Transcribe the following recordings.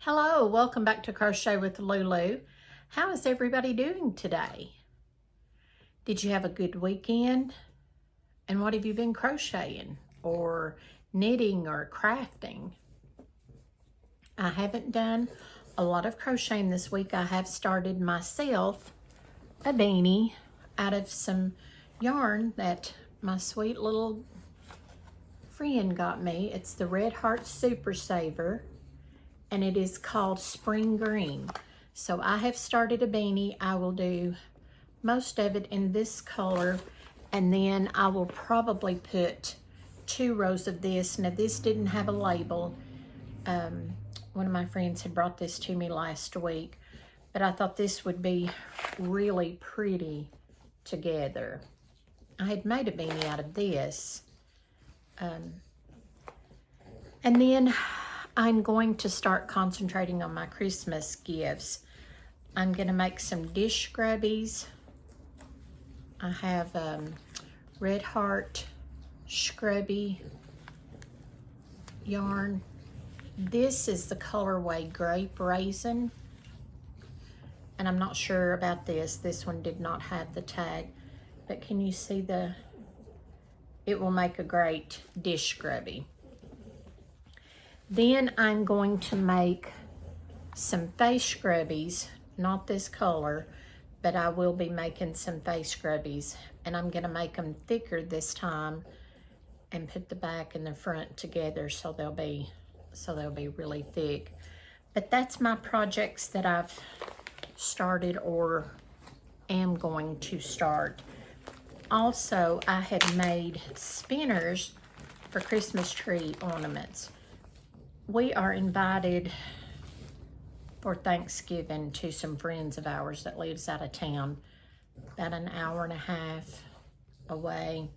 Hello, welcome back to Crochet with Lulu. How is everybody doing today? Did you have a good weekend? And what have you been crocheting or knitting or crafting? I haven't done a lot of crocheting this week. I have started myself a beanie out of some yarn that my sweet little friend got me. It's the Red Heart Super Saver, and it is called Spring Green. So I have started a beanie. I will do most of it in this color, and then I will probably put 2 rows of this. Now this didn't have a label. One of my friends had brought this to me last week, but I thought this would be really pretty together. I had made a beanie out of this. And then I'm going to start concentrating on my Christmas gifts. I'm going to make some dish scrubbies. I have Red Heart Scrubby yarn. This is the colorway Grape Raisin. And I'm not sure about this. This one did not have the tag. But can you see it will make a great dish scrubby. Then I'm going to make some face scrubbies, not this color, but I will be making some face scrubbies, and I'm gonna make them thicker this time and put the back and the front together so they'll be really thick. But that's my projects that I've started or am going to start. Also, I had made spinners for Christmas tree ornaments. We are invited for Thanksgiving to some friends of ours that lives out of town, about an hour and a half away.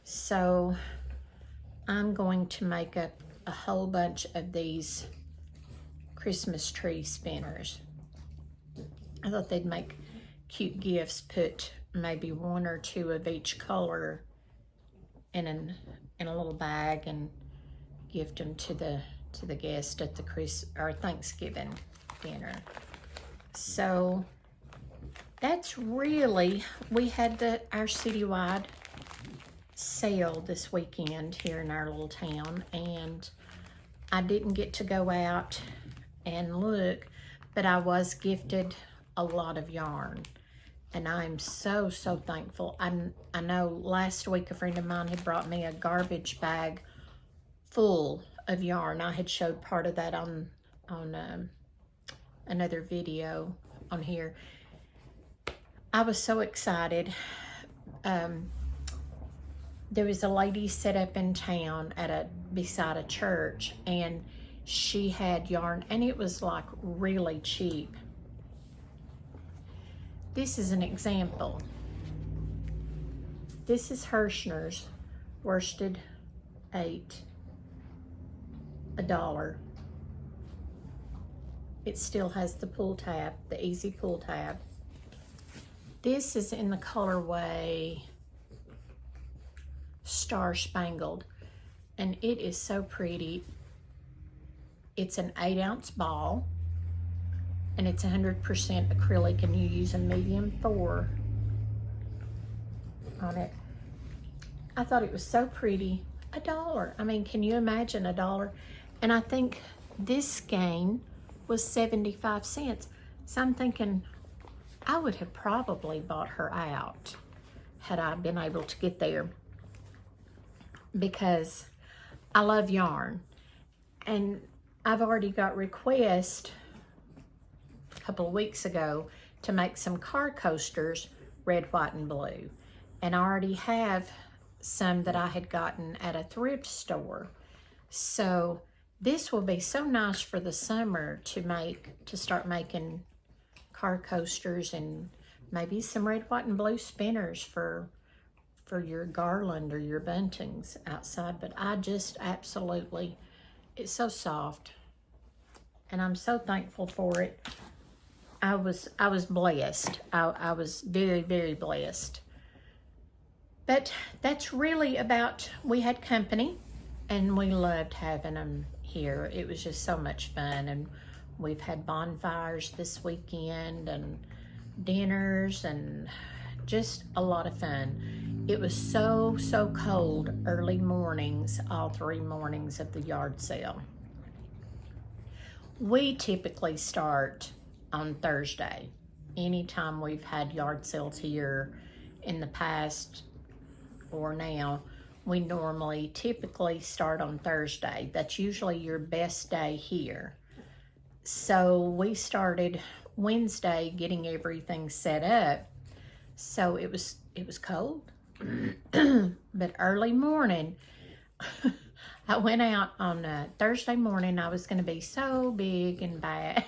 So I'm going to make up a whole bunch of these Christmas tree spinners. I thought they'd make cute gifts, put maybe 1 or 2 of each color in a little bag and gift them to the guest at the Thanksgiving dinner. So that's really, we had our citywide sale this weekend here in our little town, and I didn't get to go out and look, but I was gifted a lot of yarn, and I'm so thankful. I know last week a friend of mine had brought me a garbage bag full of yarn. I had showed part of that on another video on here. I was so excited. There was a lady set up in town beside a church, and she had yarn, and it was like really cheap. This is an example. This is Hirschner's worsted 8. $1. It still has the pull tab, the easy pull tab. This is in the colorway Star Spangled, and it is so pretty. It's an 8-ounce ball, and it's 100% acrylic, and you use a medium 4 on it. I thought it was so pretty. $1. I mean, can you imagine $1? And I think this skein was 75 cents. So I'm thinking I would have probably bought her out had I been able to get there, because I love yarn. And I've already got requests a couple of weeks ago to make some car coasters, red, white, and blue. And I already have some that I had gotten at a thrift store. So this will be so nice for the summer to start making car coasters and maybe some red, white, and blue spinners for your garland or your buntings outside. But I just absolutely, it's so soft, and I'm so thankful for it. I was blessed. I was very blessed. But that's really about, we had company, and we loved having them here. It was just so much fun, and we've had bonfires this weekend and dinners and just a lot of fun. It was so cold early mornings, all 3 mornings of the yard sale. We typically start on Thursday. Anytime we've had yard sales here in the past or now, we normally typically start on Thursday. That's usually your best day here. So we started Wednesday getting everything set up. So it was cold. But early morning, I went out on Thursday morning. I was going to be so big and bad.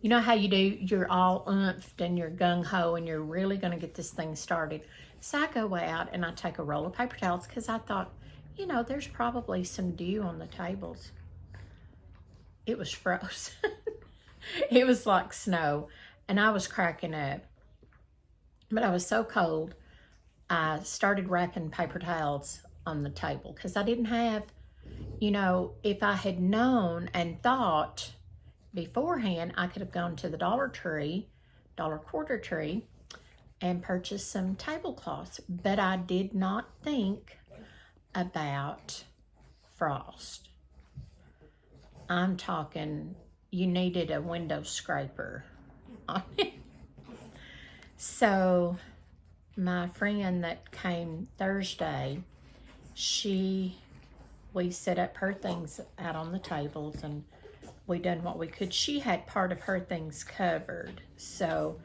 You know how you do, you're all oomphed and you're gung-ho and you're really going to get this thing started. So I go out and I take a roll of paper towels because I thought, you know, there's probably some dew on the tables. It was frozen. It was like snow, and I was cracking up. But I was so cold, I started wrapping paper towels on the table because I didn't have, you know, if I had known and thought beforehand, I could have gone to the Dollar Quarter Tree, and purchased some tablecloths. But I did not think about frost. I'm talking, you needed a window scraper on it. So my friend that came Thursday, we set up her things out on the tables and we done what we could. She had part of her things covered. So,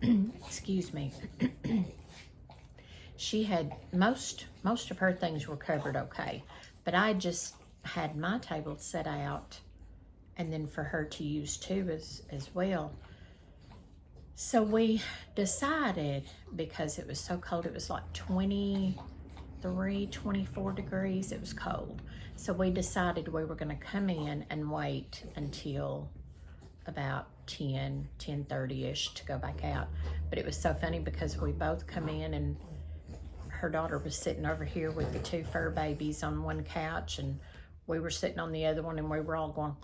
excuse me. She had most of her things were covered okay. But I just had my table set out and then for her to use too as well. So we decided, because it was so cold, it was like 23, 24 degrees, it was cold. So we decided we were gonna come in and wait until about 10:30ish to go back out. But it was so funny because we both come in and her daughter was sitting over here with the 2 fur babies on one couch and we were sitting on the other one and we were all going,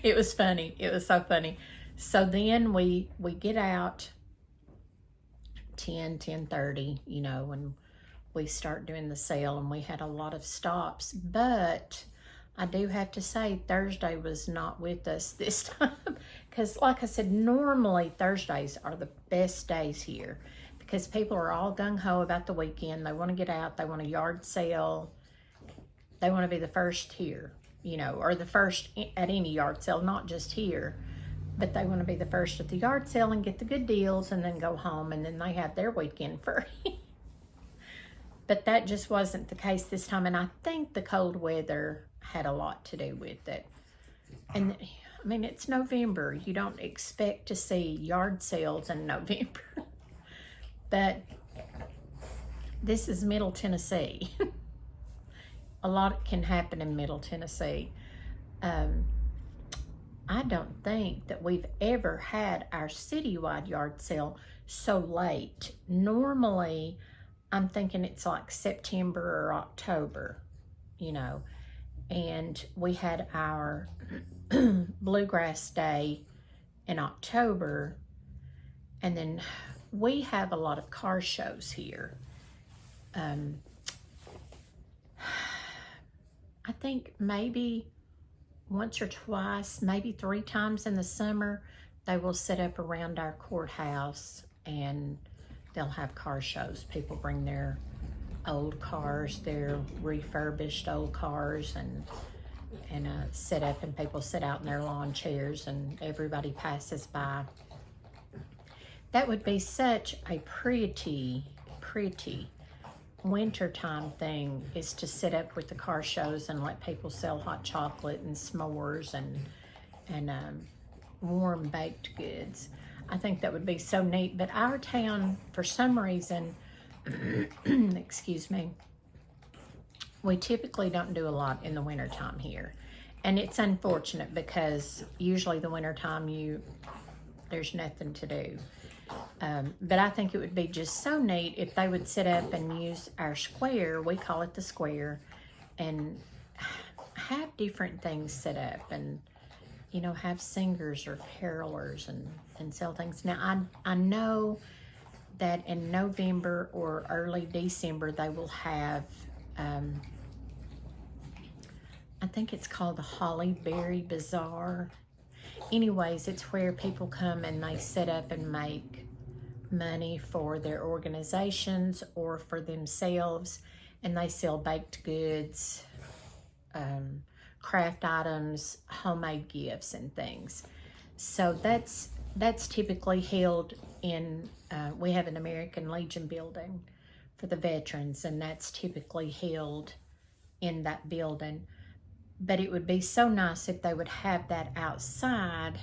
it was funny, it was so funny. So then we get out 10:30, you know, when we start doing the sale, and we had a lot of stops. But I do have to say Thursday was not with us this time because like I said, normally Thursdays are the best days here because people are all gung-ho about the weekend. They want to get out, they want a yard sale, they want to be the first here, you know, or the first at any yard sale, not just here. But they want to be the first at the yard sale and get the good deals and then go home, and then they have their weekend free. But that just wasn't the case this time, and I think the cold weather had a lot to do with it. And I mean, it's November. You don't expect to see yard sales in November. But this is Middle Tennessee. A lot can happen in Middle Tennessee. I don't think that we've ever had our citywide yard sale so late. Normally, I'm thinking it's like September or October, you know. And we had our Bluegrass Day in October. And then we have a lot of car shows here. I think maybe once or twice, maybe 3 times in the summer, they will set up around our courthouse and they'll have car shows. People bring their old cars, their refurbished old cars, and set up, and people sit out in their lawn chairs and everybody passes by. That would be such a pretty wintertime thing, is to sit up with the car shows and let people sell hot chocolate and s'mores and warm baked goods. I think that would be so neat. But our town, for some reason, excuse me, we typically don't do a lot in the wintertime here. And it's unfortunate because usually the wintertime there's nothing to do. But I think it would be just so neat if they would sit up and use our square, we call it the square, and have different things set up, and you know, have singers or carolers and sell things. Now I know that in November or early December they will have I think it's called the Holly Berry Bazaar. Anyways, it's where people come and they set up and make money for their organizations or for themselves, and they sell baked goods, craft items, homemade gifts and things. So that's typically held in, we have an American Legion building for the veterans, and that's typically held in that building. But it would be so nice if they would have that outside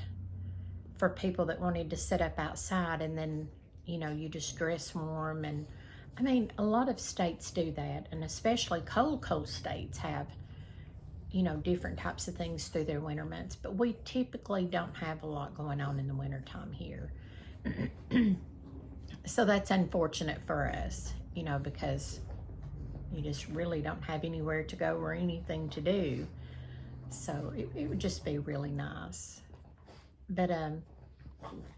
for people that wanted to sit up outside, and then, you know, you just dress warm. And I mean, a lot of states do that, and especially cold states have, you know, different types of things through their winter months. But we typically don't have a lot going on in the wintertime here. So that's unfortunate for us, you know, because you just really don't have anywhere to go or anything to do. So it would just be really nice. But I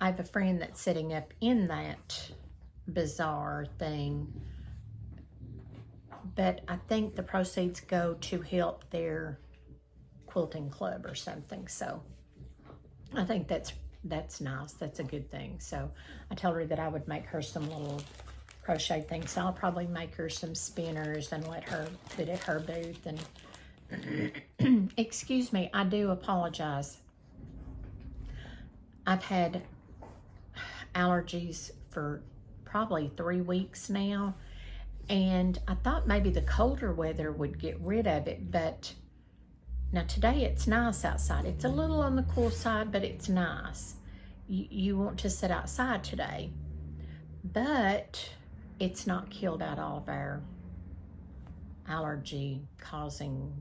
have a friend that's setting up in that bazaar thing, but I think the proceeds go to help their quilting club or something. So I think that's nice. That's a good thing. So I told her that I would make her some little crochet things. So I'll probably make her some spinners and let her put at her booth. And excuse me, I do apologize. I've had allergies for probably 3 weeks now, and I thought maybe the colder weather would get rid of it, but now today it's nice outside. It's a little on the cool side, but it's nice. You want to sit outside today, but it's not killed out all of our allergy causing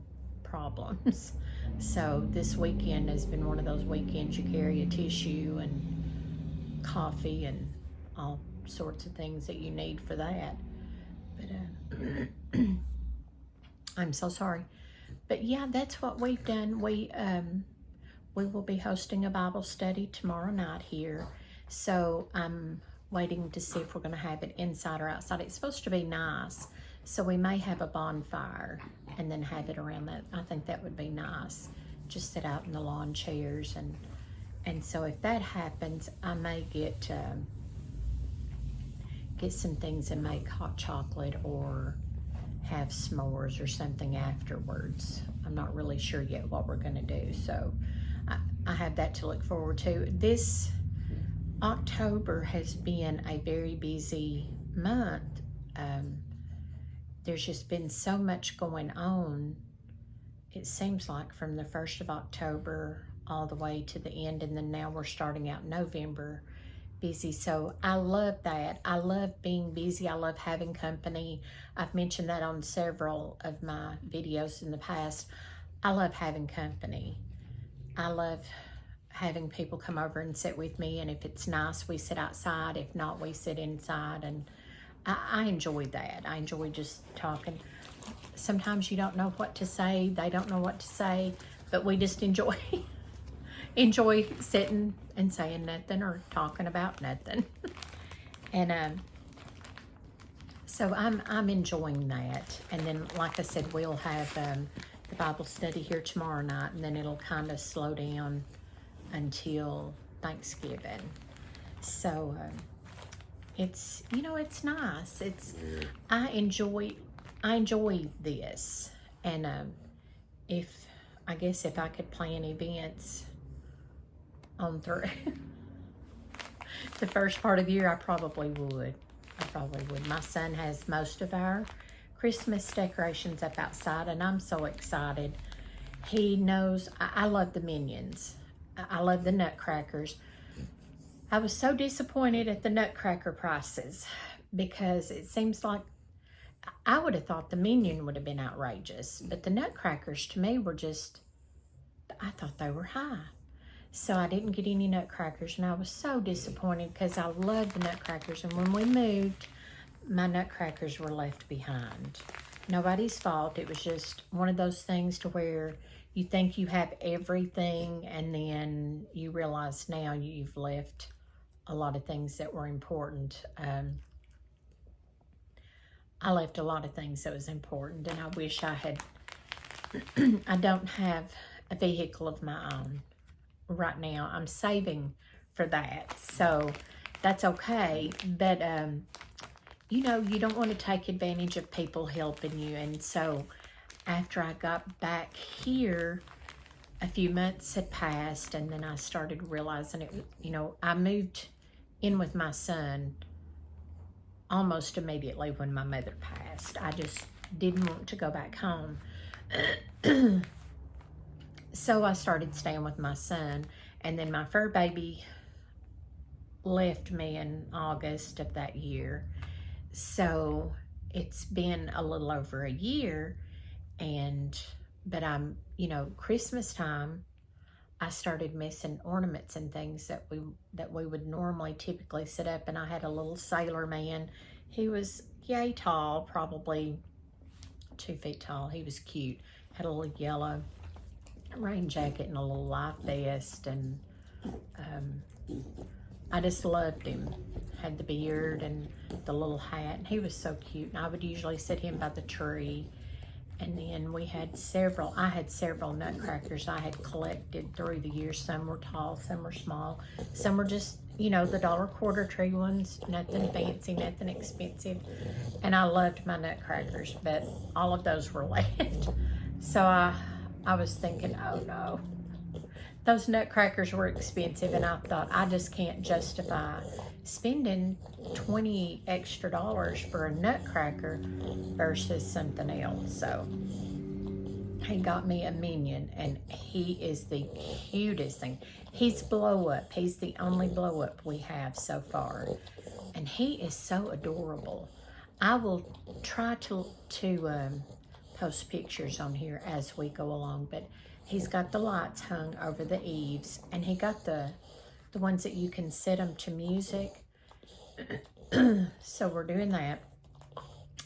problems. So this weekend has been one of those weekends you carry a tissue and coffee and all sorts of things that you need for that. But I'm so sorry. But yeah, that's what we've done. We will be hosting a Bible study tomorrow night here. So I'm waiting to see if we're going to have it inside or outside. It's supposed to be nice. So we may have a bonfire and then have it around that. I think that would be nice. Just sit out in the lawn chairs. And so if that happens, I may get some things and make hot chocolate or have s'mores or something afterwards. I'm not really sure yet what we're going to do. So I have that to look forward to. This October has been a very busy month. There's just been so much going on. It seems like from the 1st of October all the way to the end, and then now we're starting out November busy. So I love that. I love being busy. I love having company. I've mentioned that on several of my videos in the past. I love having company. I love having people come over and sit with me, and if it's nice, we sit outside. If not, we sit inside, and I enjoy that. I enjoy just talking. Sometimes you don't know what to say. They don't know what to say, but we just enjoy sitting and saying nothing or talking about nothing. And so I'm enjoying that. And then, like I said, we'll have the Bible study here tomorrow night, and then it'll kind of slow down until Thanksgiving. So it's, you know, it's nice. I enjoy this. And I guess if I could plan events on through the first part of the year, I probably would. My son has most of our Christmas decorations up outside, and I'm so excited. He knows I love the Minions. I love the Nutcrackers. I was so disappointed at the Nutcracker prices, because it seems like I would have thought the Minion would have been outrageous, but the Nutcrackers to me were just, I thought they were high. So I didn't get any Nutcrackers, and I was so disappointed because I love the Nutcrackers. And when we moved, my Nutcrackers were left behind. nobody's fault. It was just one of those things to where you think you have everything, and then you realize now you've left a lot of things that were important. I left a lot of things that was important, and I wish I had. I don't have a vehicle of my own right now. I'm saving for that, so that's okay. But you know, you don't want to take advantage of people helping you. And so after I got back here, a few months had passed, and then I started realizing it. You know, I moved in with my son almost immediately when my mother passed. I just didn't want to go back home. So I started staying with my son, and then my fur baby left me in August of that year. So it's been a little over a year, but I'm, you know, Christmas time, I started missing ornaments and things that we would normally typically set up. And I had a little sailor man. He was yay tall, probably 2 feet tall. He was cute. Had a little yellow rain jacket and a little life vest, and I just loved him. Had the beard and the little hat, and he was so cute. And I would usually set him by the tree. And then I had several nutcrackers I had collected through the years. Some were tall, some were small, some were just, you know, the $1 tree ones, nothing fancy, nothing expensive. And I loved my nutcrackers, but all of those were left. So I was thinking, oh no, those nutcrackers were expensive, and I thought, I just can't justify spending $20 extra for a nutcracker versus something else. So he got me a minion, and he is the cutest thing. He's blow up. He's the only blow up we have so far, and he is so adorable. I will try to post pictures on here as we go along, but he's got the lights hung over the eaves, and he got the ones that you can set them to music. So we're doing that.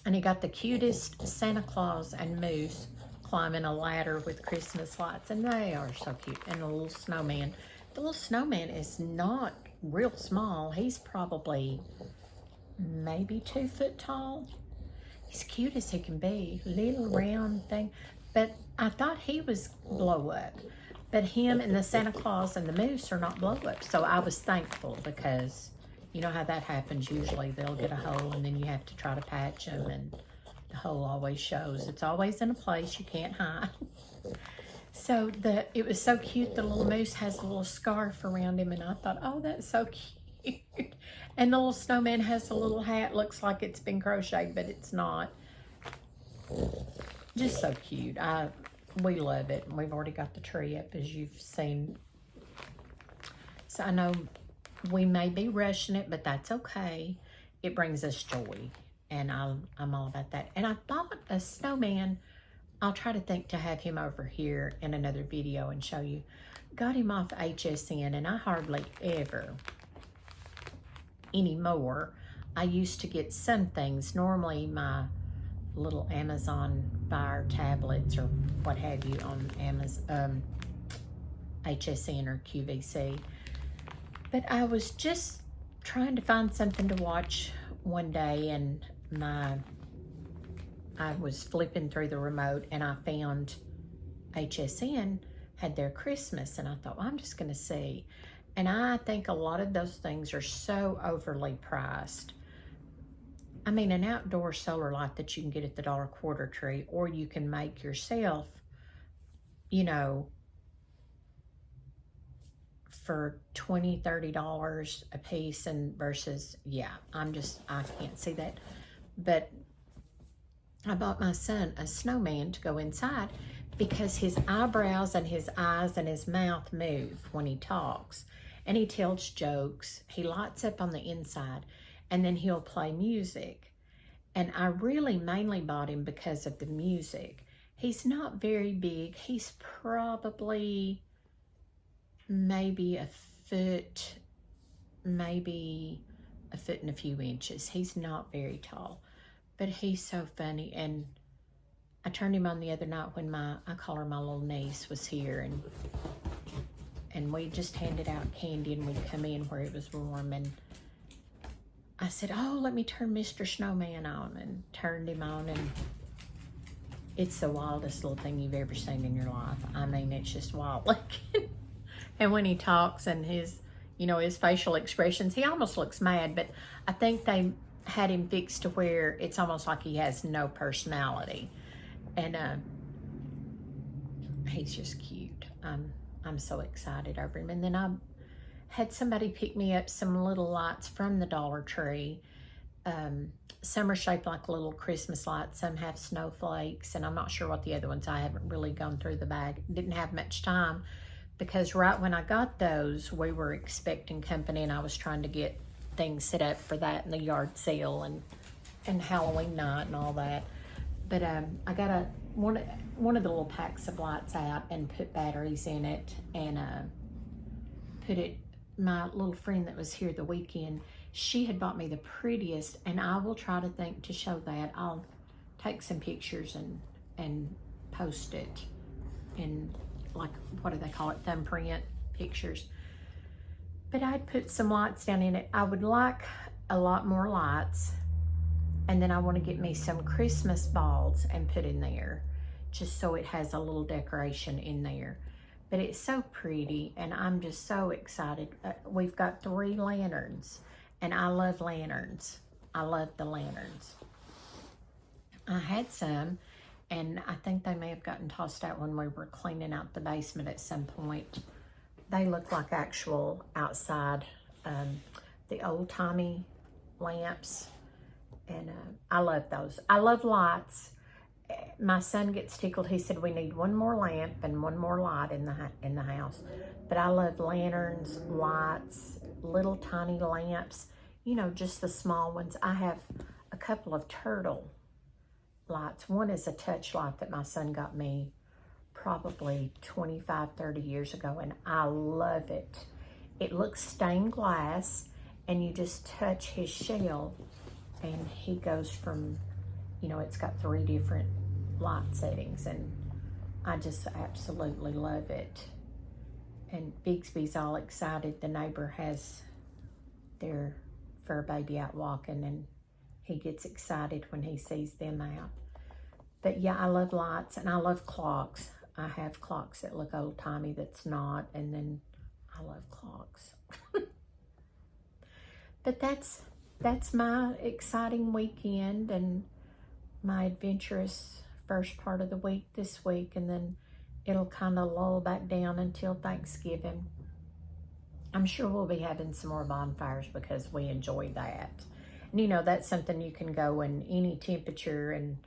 And he got the cutest Santa Claus and Moose climbing a ladder with Christmas lights, and they are so cute. And the little snowman. The little snowman is not real small. He's probably maybe 2 foot tall. He's cute as he can be. Little round thing. But I thought he was blow up. But him and the Santa Claus and the Moose are not blow up. So I was thankful, because you know how that happens. Usually they'll get a hole, and then you have to try to patch them, and the hole always shows. It's always in a place you can't hide. So it was so cute. The little Moose has a little scarf around him, and I thought, oh, that's so cute. And the little snowman has a little hat. Looks like it's been crocheted, but it's not. Just so cute. We love it. And we've already got the tree up, as you've seen. So I know we may be rushing it, but that's okay. It brings us joy, and I'm all about that. And I bought a snowman. I'll try to think to have him over here in another video and show you. Got him off HSN, and I hardly ever anymore. I used to get some things, normally my little Amazon Fire tablets or what have you on Amazon, HSN or QVC. But I was just trying to find something to watch one day, and I was flipping through the remote, and I found HSN had their Christmas, and I thought, well, I'm just going to see. And I think a lot of those things are so overly priced. I mean, an outdoor solar light that you can get at the $1 tree, or you can make yourself, you know, for $20, $30 a piece, and versus, yeah, I can't see that. But I bought my son a snowman to go inside, because his eyebrows and his eyes and his mouth move when he talks, and he tells jokes. He lights up on the inside, and then he'll play music. And I really mainly bought him because of the music. He's not very big. He's probably maybe a foot and a few inches. He's not very tall, but he's so funny. And I turned him on the other night when I call her my little niece, was here, and we just handed out candy, and we'd come in where it was warm, and I said, oh, let me turn Mr. Snowman on, and turned him on, and it's the wildest little thing you've ever seen in your life. I mean, it's just wild looking. And when he talks and his, you know, his facial expressions, he almost looks mad, but I think they had him fixed to where it's almost like he has no personality. And he's just cute. I'm so excited over him. And then I had somebody pick me up some little lights from the Dollar Tree. Some are shaped like little Christmas lights. Some have snowflakes, and I'm not sure what the other ones. I haven't really gone through the bag. Didn't have much time because right when I got those, we were expecting company, and I was trying to get things set up for that and the yard sale and Halloween night and all that. But I got one of the little packs of lights out and put batteries in it, and put it. My little friend that was here the weekend, she had bought me the prettiest, and I will try to think to show that. I'll take some pictures and post it in, like, what do they call it, thumbprint pictures. But I'd put some lights down in it. I would like a lot more lights, and then I want to get me some Christmas balls and put in there, just so it has a little decoration in there. But it's so pretty, and I'm just so excited. We've got 3 lanterns, and I love lanterns. I love the lanterns. I had some, and I think they may have gotten tossed out when we were cleaning out the basement at some point. They look like actual outside, the old-timey lamps, and I love those. I love lights. My son gets tickled. He said we need one more lamp and one more light in the house. But I love lanterns, lights, little tiny lamps, you know, just the small ones. I have a couple of turtle lights. One is a touch light that my son got me probably 25, 30 years ago, and I love it. It looks stained glass, and you just touch his shell, and he goes from, you know, it's got 3 different light settings, and I just absolutely love it. And Bigsby's all excited. The neighbor has their fur baby out walking, and he gets excited when he sees them out. But yeah, I love lights, and I love clocks. I have clocks that look old-timey that's not, and then I love clocks. But that's my exciting weekend and my adventurous first part of the week this week, and then it'll kind of lull back down until Thanksgiving. I'm sure we'll be having some more bonfires because we enjoy that. And you know, that's something you can go in any temperature and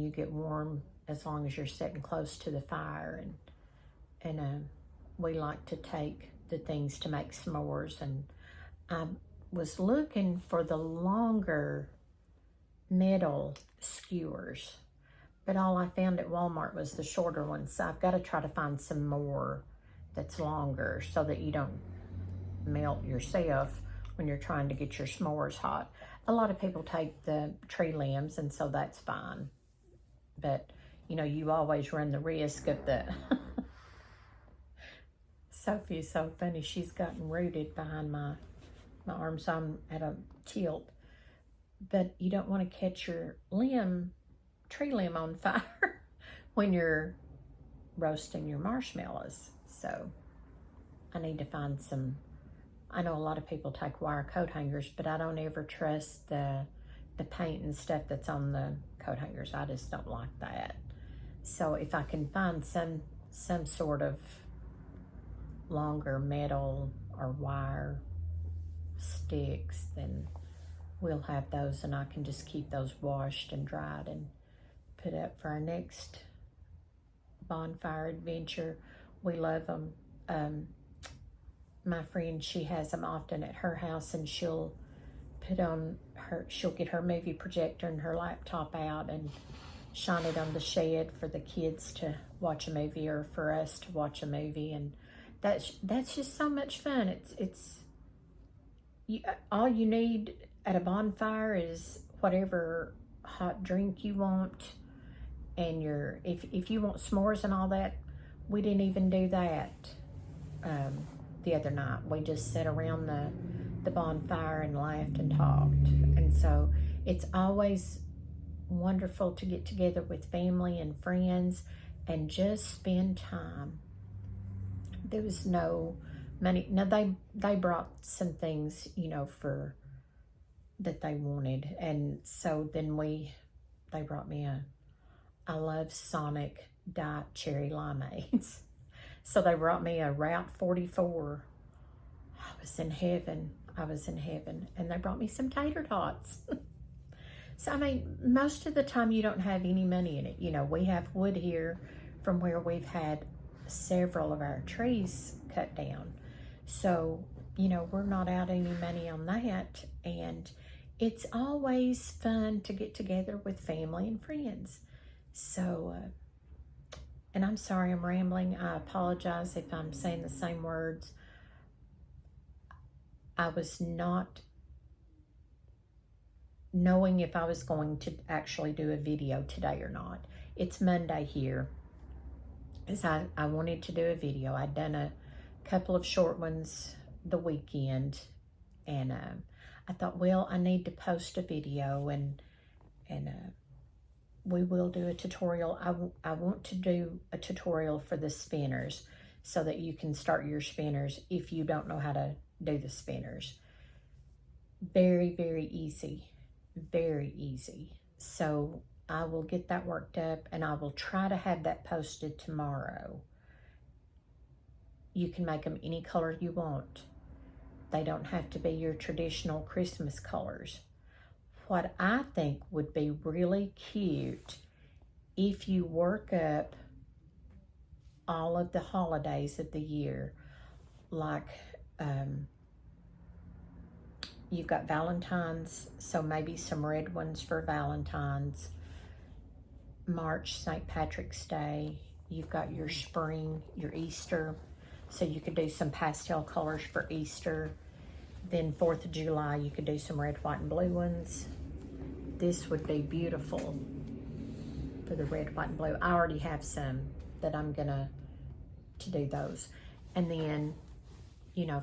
you get warm as long as you're sitting close to the fire. And we like to take the things to make s'mores, and I was looking for the longer metal skewers, but all I found at Walmart was the shorter ones. So I've got to try to find some more that's longer so that you don't melt yourself when you're trying to get your s'mores hot. A lot of people take the tree limbs, and so that's fine. But, you know, you always run the risk of the... Sophie's so funny. She's gotten rooted behind my arm, so I'm at a tilt. But you don't want to catch your tree limb on fire when you're roasting your marshmallows. So I need to find some. I know a lot of people take wire coat hangers, but I don't ever trust the paint and stuff that's on the coat hangers. I just don't like that. So if I can find some sort of longer metal or wire sticks, then we'll have those, and I can just keep those washed and dried and put up for our next bonfire adventure. We love them. My friend, she has them often at her house, and she'll get her movie projector and her laptop out and shine it on the shed for the kids to watch a movie, or for us to watch a movie, and that's just so much fun. All you need at a bonfire is whatever hot drink you want, and if you want s'mores and all that, we didn't even do that the other night. We just sat around the bonfire and laughed and talked. And so it's always wonderful to get together with family and friends and just spend time. There was no money. Now they brought some things, for that they wanted, and so then they brought me I love Sonic Diet Cherry Limeades. So they brought me a Route 44. I was in heaven. And they brought me some tater tots. So, I mean, most of the time you don't have any money in it. We have wood here from where we've had several of our trees cut down. So, we're not out any money on that. And it's always fun to get together with family and friends. So, and I'm sorry I'm rambling. I apologize if I'm saying the same words. I was not knowing if I was going to actually do a video today or not. It's Monday here. As I wanted to do a video. I'd done a couple of short ones the weekend, and I thought, well, I need to post a video, and we will do a tutorial. I want to do a tutorial for the spinners so that you can start your spinners if you don't know how to do the spinners. Very, very easy. Very easy. So I will get that worked up, and I will try to have that posted tomorrow. You can make them any color you want. They don't have to be your traditional Christmas colors. What I think would be really cute, if you work up all of the holidays of the year, like you've got Valentine's, so maybe some red ones for Valentine's. March, St. Patrick's Day. You've got your spring, your Easter, so you could do some pastel colors for Easter. Then 4th of July, you could do some red, white, and blue ones. This would be beautiful for the red, white, and blue. I already have some that I'm gonna do those. And then,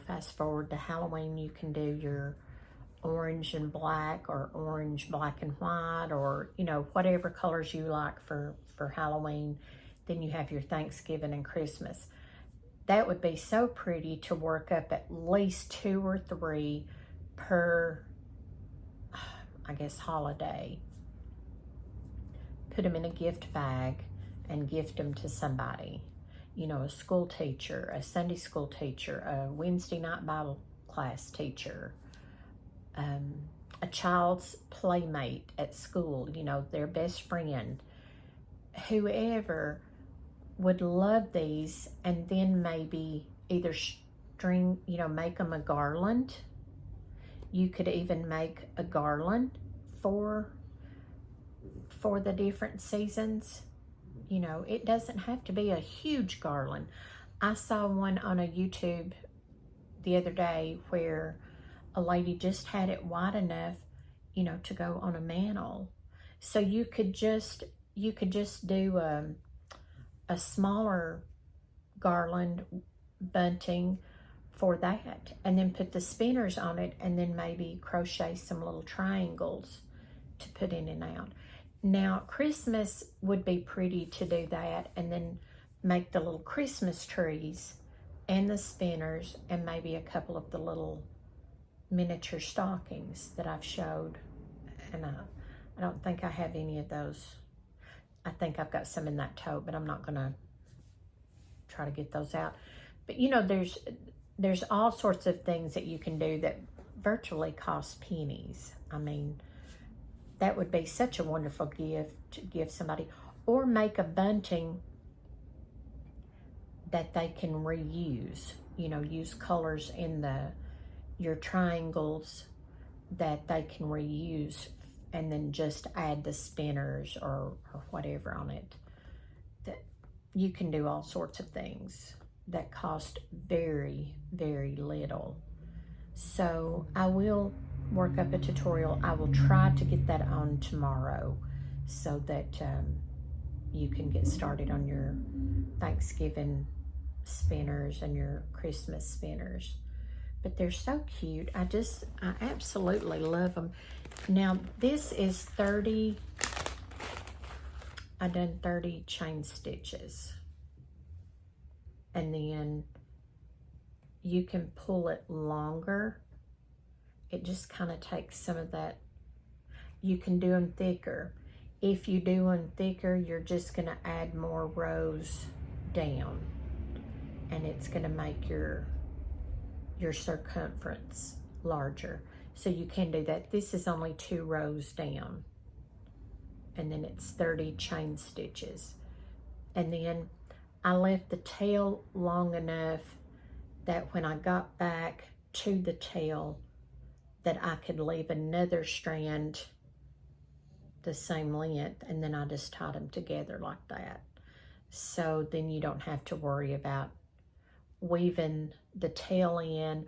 fast forward to Halloween, you can do your orange and black, or orange, black, and white, or, whatever colors you like for Halloween. Then you have your Thanksgiving and Christmas. That would be so pretty to work up at least 2 or 3 per, I guess, holiday. Put them in a gift bag and gift them to somebody. A school teacher, a Sunday school teacher, a Wednesday night Bible class teacher, a child's playmate at school, their best friend, whoever would love these. And then maybe either string, make them a garland. You could even make a garland for the different seasons. It doesn't have to be a huge garland. I saw one on a YouTube the other day where a lady just had it wide enough, to go on a mantle. So you could just do a smaller garland bunting for that, and then put the spinners on it, and then maybe crochet some little triangles to put in and out. Now, Christmas would be pretty to do that, and then make the little Christmas trees and the spinners, and maybe a couple of the little miniature stockings that I've showed. And I don't think I have any of those. I think I've got some in that tote, but I'm not going to try to get those out. But, there's all sorts of things that you can do that virtually cost pennies. I mean, that would be such a wonderful gift to give somebody. Or make a bunting that they can reuse. Use colors in your triangles that they can reuse, and then just add the spinners or whatever on it. That you can do all sorts of things that cost very, very little. So I will work up a tutorial. I will try to get that on tomorrow so that you can get started on your Thanksgiving spinners and your Christmas spinners. But they're so cute. I absolutely love them. Now, this is 30, I done 30 chain stitches. And then you can pull it longer. It just kind of takes some of that. You can do them thicker. If you do them thicker, you're just going to add more rows down. And it's going to make your circumference larger. So you can do that. This is only 2 rows down. And then it's 30 chain stitches. And then I left the tail long enough that when I got back to the tail, that I could leave another strand the same length, and then I just tied them together like that. So then you don't have to worry about weaving the tail in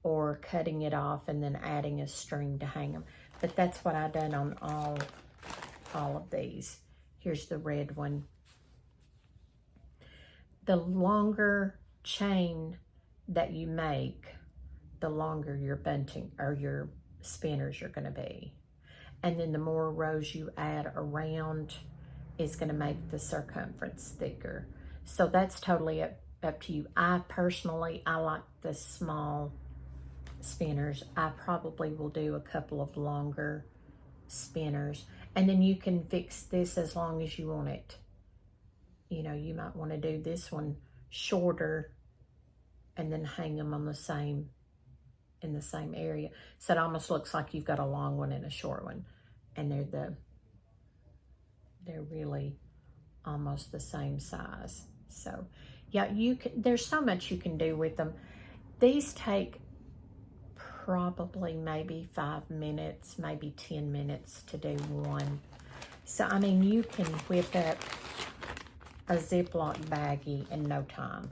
or cutting it off and then adding a string to hang them. But that's what I done on all of these. Here's the red one. The longer chain that you make, the longer your bunting or your spinners are going to be. And then the more rows you add around is going to make the circumference thicker. So that's totally up to you. I personally like the small spinners. I probably will do a couple of longer spinners. And then you can fix this as long as you want it. You know, you might want to do this one shorter and then hang them on in the same area. So it almost looks like you've got a long one and a short one. And they're really almost the same size. So yeah, there's so much you can do with them. These take probably maybe 5 minutes, maybe 10 minutes to do one. So, I mean, you can whip up a Ziploc baggie in no time.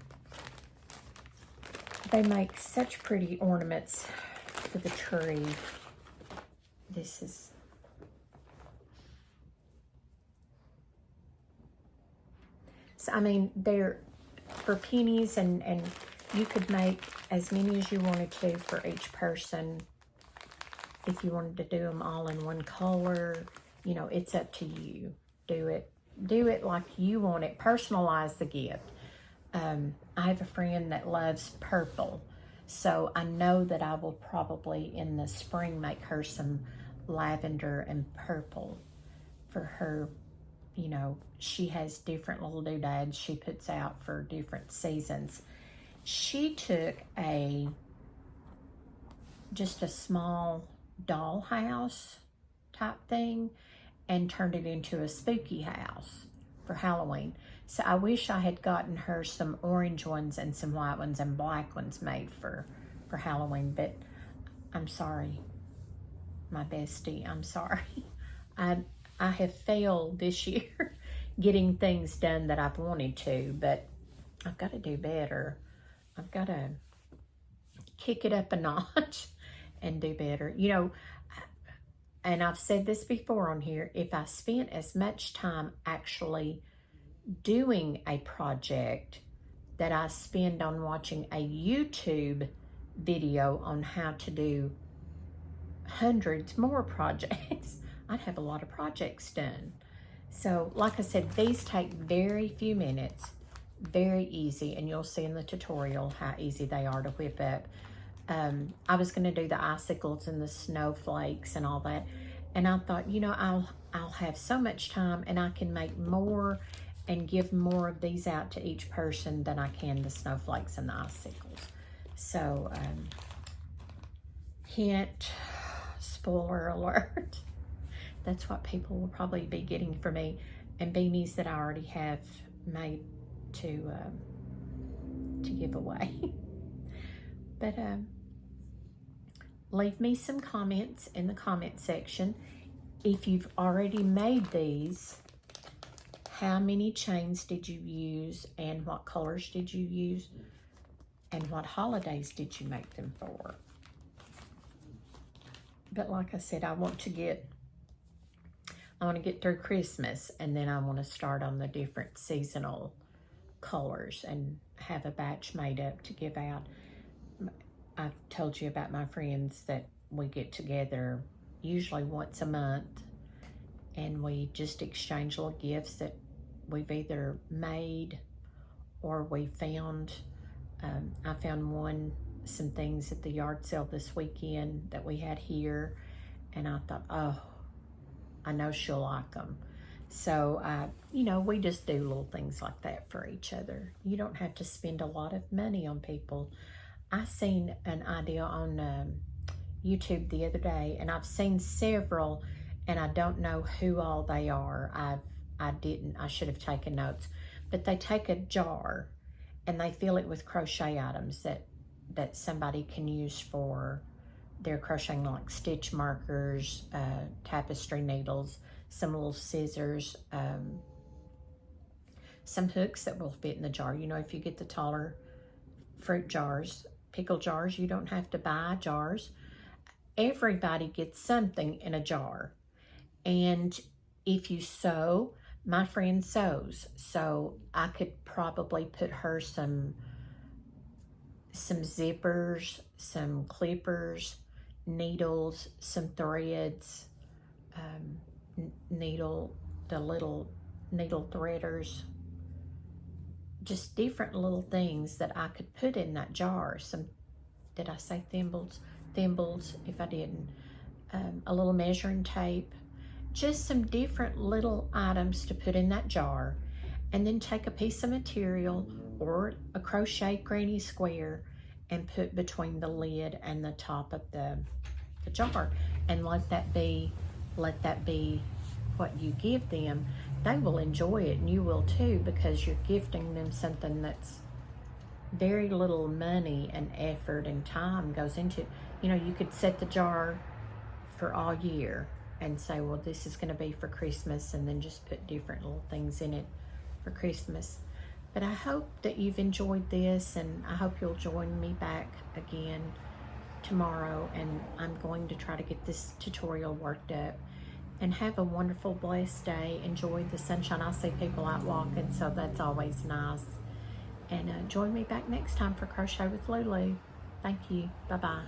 They make such pretty ornaments for the tree. This is... So, I mean, they're for pennies, and you could make as many as you wanted to for each person. If you wanted to do them all in one color, you know, it's up to you. Do it like you want it. Personalize the gift. I have a friend that loves purple, so I know that I will probably in the spring make her some lavender and purple for her. You know, she has different little doodads she puts out for different seasons. She took just a small dollhouse type thing and turned it into a spooky house for Halloween. So I wish I had gotten her some orange ones and some white ones and black ones made for Halloween, but I'm sorry, my bestie, I'm sorry. I have failed this year getting things done that I've wanted to, but I've got to do better. I've got to kick it up a notch and do better. You know, and I've said this before on here, if I spent as much time actually doing a project that I spend on watching a YouTube video on how to do hundreds more projects, I'd have a lot of projects done. So, like I said, these take very few minutes, very easy, and you'll see in the tutorial how easy they are to whip up. I was going to do the icicles and the snowflakes and all that, and I thought, you know, I'll have so much time, and I can make more and give more of these out to each person than I can the snowflakes and the icicles. So, hint, spoiler alert. That's what people will probably be getting for me, and beanies that I already have made to give away. But leave me some comments in the comment section. If you've already made these, how many chains did you use, and what colors did you use, and what holidays did you make them for? But like I said, I want to get I want to get through Christmas, and then I want to start on the different seasonal colors and have a batch made up to give out. I've told you about my friends that we get together usually once a month, and we just exchange little gifts that we've either made or we found. I found some things at the yard sale this weekend that we had here, and I thought, oh, I know she'll like them. So, you know, we just do little things like that for each other. You don't have to spend a lot of money on people. I seen an idea on YouTube the other day, and I've seen several, and I don't know who all they are. I should have taken notes. But they take a jar and they fill it with crochet items that somebody can use for their crocheting, like stitch markers, tapestry needles, some little scissors, some hooks that will fit in the jar. You know, if you get the taller fruit jars, pickle jars, you don't have to buy jars. Everybody gets something in a jar. And if you sew, my friend sews, so I could probably put her some zippers, some clippers, needles, some threads, the little needle threaders, just different little things that I could put in that jar. Did I say thimbles? Thimbles, if I didn't. A little measuring tape, just some different little items to put in that jar, and then take a piece of material or a crochet granny square and put between the lid and the top of the jar, and let that be what you give them. They will enjoy it, and you will too, because you're gifting them something that's very little money and effort and time goes into it. You know, you could set the jar for all year and say, well, this is going to be for Christmas, and then just put different little things in it for Christmas. But I hope that you've enjoyed this, and I hope you'll join me back again tomorrow, and I'm going to try to get this tutorial worked up. And have a wonderful, blessed day. Enjoy the sunshine. I see people out walking, so that's always nice. And join me back next time for Crochet with Lulu. Thank you. Bye-bye.